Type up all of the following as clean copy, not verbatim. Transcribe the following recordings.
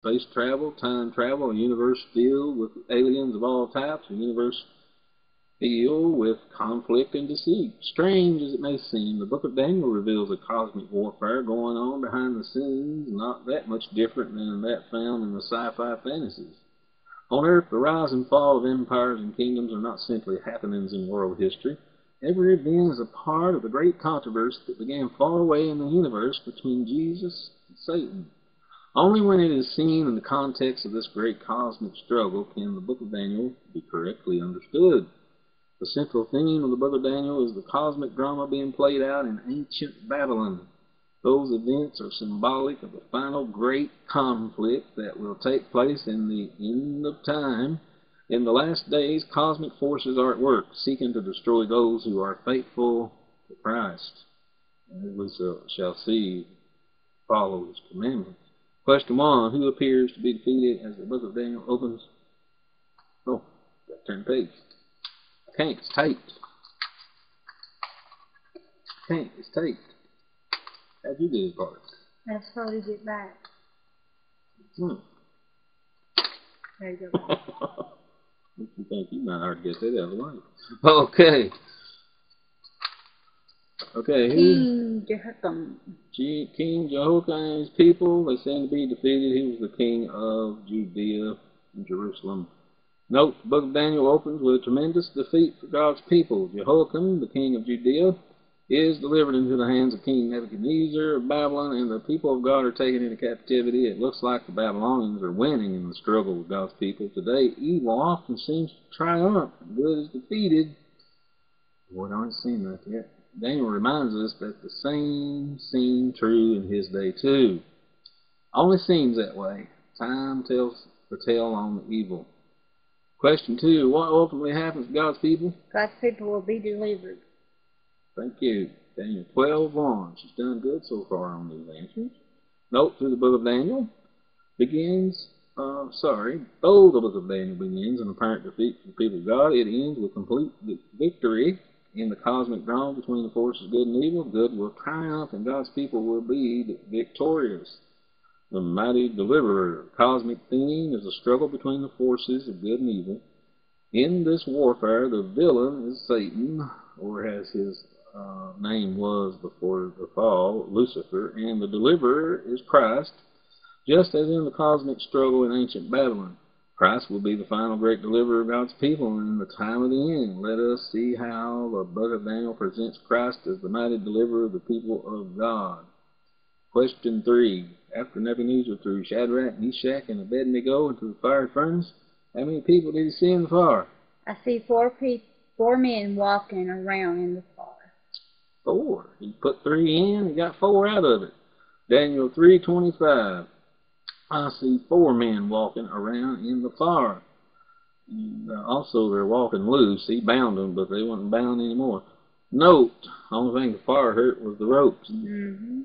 space travel, time travel, a universe filled with aliens of all types, a universe filled with conflict and deceit. Strange as it may seem, the book of Daniel reveals a cosmic warfare going on behind the scenes, not that much different than that found in the sci-fi fantasies. On Earth, the rise and fall of empires and kingdoms are not simply happenings in world history. Every event is a part of the great controversy that began far away in the universe between Jesus and Satan. Only when it is seen in the context of this great cosmic struggle can the book of Daniel be correctly understood. The central theme of the book of Daniel is the cosmic drama being played out in ancient Babylon. Those events are symbolic of the final great conflict that will take place in the end of time. In the last days, cosmic forces are at work, seeking to destroy those who are faithful to Christ. As we shall see, follow His commandments. Question 1, who appears to be defeated as the book of Daniel opens? Oh, got to turn the page. Can't, it's taped. Can't, it's taped. How'd you do this part? I folded it back. There you go. What you think? You might already get that out of the way. Okay. Okay. King Jehoiakim. King Jehoiakim and his people, they seem to be defeated. He was the king of Judea and Jerusalem. Note, the book of Daniel opens with a tremendous defeat for God's people. Jehoiakim, the king of Judea, is delivered into the hands of King Nebuchadnezzar of Babylon, and the people of God are taken into captivity. It looks like the Babylonians are winning in the struggle with God's people. Today, evil often seems to triumph, and good is defeated. Boy, don't seem like that. Daniel reminds us that the same seemed true in his day too. Only seems that way. Time tells the tale on the evil. Question 2, what ultimately happens to God's people? God's people will be delivered. Thank you. Daniel 12:1. She's done good so far on these answers. Note, through the book of Daniel begins, though the book of Daniel begins an apparent defeat for the people of God, it ends with complete victory in the cosmic drama between the forces of good and evil. Good will triumph and God's people will be victorious. The mighty deliverer. Cosmic theme is a struggle between the forces of good and evil. In this warfare, the villain is Satan, or as his name was before the fall, Lucifer, and the deliverer is Christ. Just as in the cosmic struggle in ancient Babylon, Christ will be the final great deliverer of God's people in the time of the end. Let us see how the book of Daniel presents Christ as the mighty deliverer of the people of God. Question 3. After Nebuchadnezzar threw Shadrach, Meshach, and Abednego into the fiery furnace, how many people did he see in the fire? I see four men walking around in the fire. 4. He put 3 in and got 4 out of it. Daniel 3:25. I see 4 men walking around in the fire. And also, they're walking loose. He bound them, but they weren't bound anymore. Note, the only thing the fire hurt was the ropes. Mm-hmm.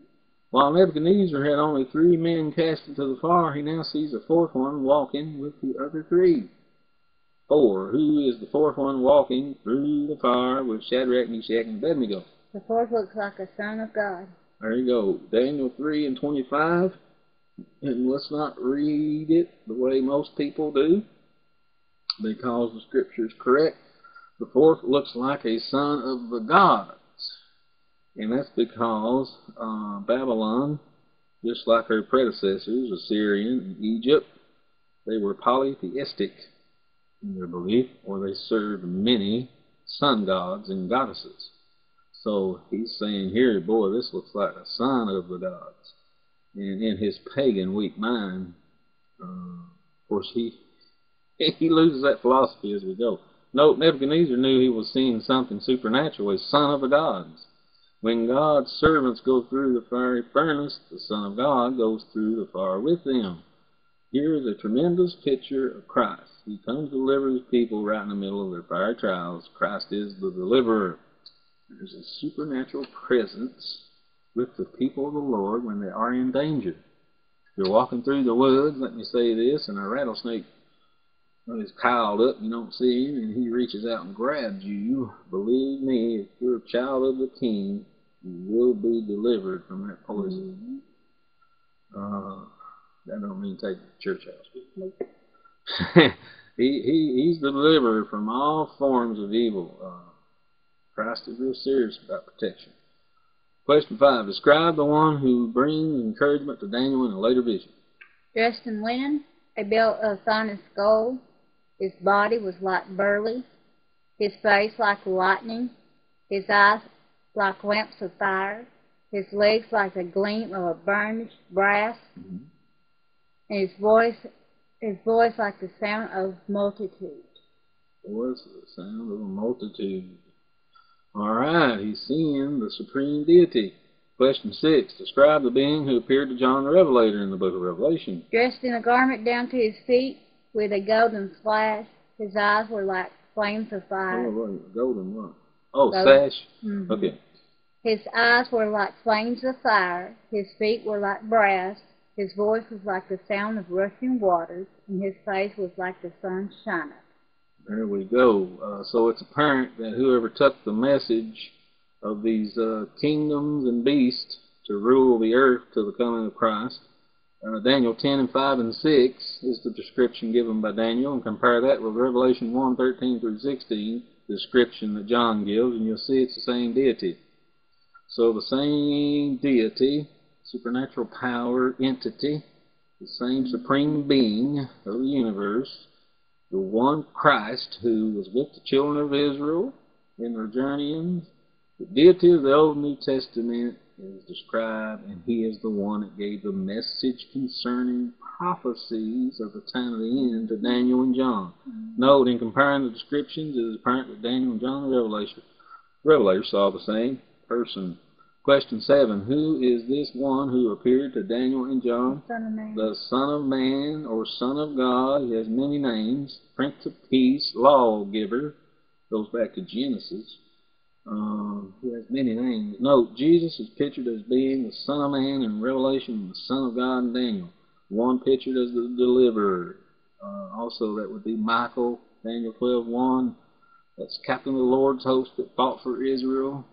While Nebuchadnezzar had only 3 men cast into the fire, he now sees a 4th one walking with the other 3. 4. Who is the 4th one walking through the fire with Shadrach, Meshach, and Abednego? The 4th looks like a son of God. There you go. Daniel 3:25. And let's not read it the way most people do, because the scripture is correct. The 4th looks like a son of the gods. And that's because Babylon, just like her predecessors, Assyrian and Egypt, they were polytheistic in their belief, or they served many sun gods and goddesses. So he's saying here, boy, this looks like a son of the gods. And in his pagan, weak mind, of course, he loses that philosophy as we go. Note, Nebuchadnezzar knew he was seeing something supernatural, a son of the gods. When God's servants go through the fiery furnace, the Son of God goes through the fire with them. Here is a tremendous picture of Christ. He comes to deliver his people right in the middle of their fiery trials. Christ is the deliverer. There's a supernatural presence with the people of the Lord when they are in danger. If you're walking through the woods, let me say this, and a rattlesnake is piled up, you don't see him, and he reaches out and grabs you. Believe me, if you're a child of the King, you will be delivered from that poison. That don't mean take the church house. Nope. He's the deliverer from all forms of evil. Christ is real serious about protection. Question 5. Describe the one who brings encouragement to Daniel in a later vision. Dressed in linen, a belt of finest gold. His body was like burley, his face like lightning, his eyes like lamps of fire, his legs like the gleam of a burnished brass, and his voice like the sound of multitude. Voice the sound of a multitude. All right, he's seeing the supreme deity. Question 6. Describe the being who appeared to John the Revelator in the book of Revelation. Dressed in a garment down to his feet, with a golden slash. His eyes were like flames of fire. Golden what? Oh, Golden. sash? Mm-hmm. Okay. His eyes were like flames of fire. His feet were like brass. His voice was like the sound of rushing waters, and his face was like the sun shining. There we go. So it's apparent that whoever took the message of these kingdoms and beasts to rule the earth till the coming of Christ, Daniel 10 and 5 and 6 is the description given by Daniel, and compare that with Revelation 1, 13 through 16, the description that John gives, and you'll see it's the same deity. So the same deity, supernatural power, entity, the same supreme being of the universe, the one Christ who was with the children of Israel in their journeyings. The deity of the Old and New Testament is described, and he is the one that gave the message concerning prophecies of the time of the end to Daniel and John. Note, in comparing the descriptions, it is apparent that Daniel and John the Revelator saw the same person. Question 7. Who is this one who appeared to Daniel and John? Son of Man. The Son of Man, or Son of God. He has many names. Prince of Peace, Lawgiver. Goes back to Genesis. He has many names. Note, Jesus is pictured as being the Son of Man in Revelation, and the Son of God in Daniel. One pictured as the deliverer. Also, that would be Michael, Daniel 12:1. That's captain of the Lord's host that fought for Israel.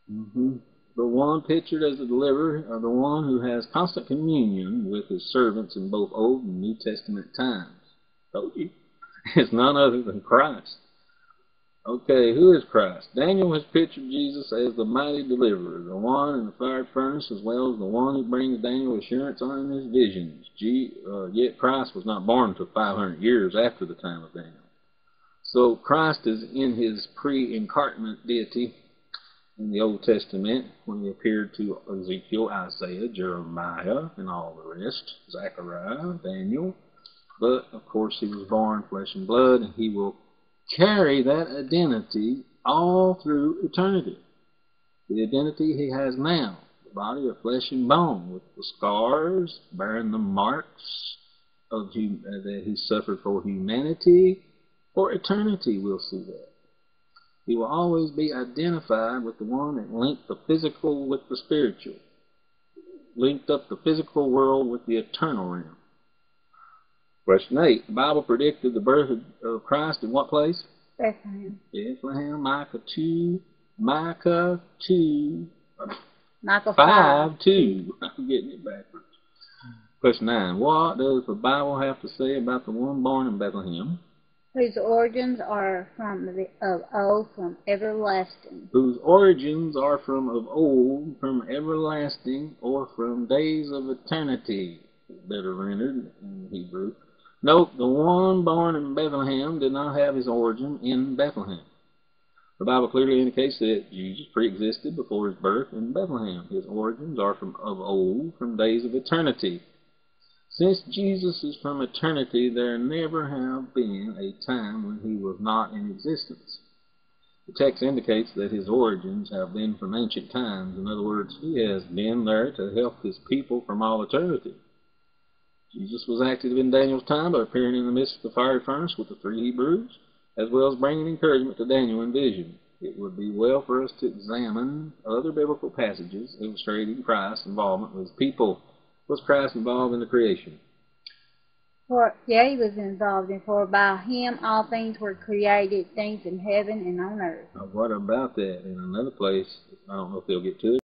The one pictured as the deliverer, the one who has constant communion with his servants in both Old and New Testament times. Told you. It's none other than Christ. Okay, who is Christ? Daniel has pictured Jesus as the mighty deliverer, the one in the fiery furnace, as well as the one who brings Daniel assurance on his visions. Yet Christ was not born until 500 years after the time of Daniel. So Christ is in his pre-incarnate deity in the Old Testament when he appeared to Ezekiel, Isaiah, Jeremiah, and all the rest, Zechariah, Daniel. But, of course, he was born flesh and blood, and he will carry that identity all through eternity. The identity he has now, the body of flesh and bone, with the scars, bearing the marks of that he suffered for humanity. For eternity, we'll see that. He will always be identified with the one that linked the physical with the spiritual, linked up the physical world with the eternal realm. Question 8. The Bible predicted the birth of Christ in what place? Bethlehem. Bethlehem. Micah 2. Micah 2. Michael 5:2. I'm getting it backwards. Question 9. What does the Bible have to say about the one born in Bethlehem? Whose origins are of old, from everlasting. Whose origins are from of old, from everlasting, or from days of eternity. Better rendered in Hebrew. Note, the one born in Bethlehem did not have his origin in Bethlehem. The Bible clearly indicates that Jesus pre-existed before his birth in Bethlehem. His origins are from of old, from days of eternity. Since Jesus is from eternity, there never have been a time when he was not in existence. The text indicates that his origins have been from ancient times. In other words, he has been there to help his people from all eternity. Jesus was active in Daniel's time by appearing in the midst of the fiery furnace with the 3 Hebrews, as well as bringing encouragement to Daniel in vision. It would be well for us to examine other biblical passages illustrating Christ's involvement with his people. Was Christ involved in the creation? He was involved in, for by him all things were created, things in heaven and on earth. Now, what about that? In another place, I don't know if they'll get to it.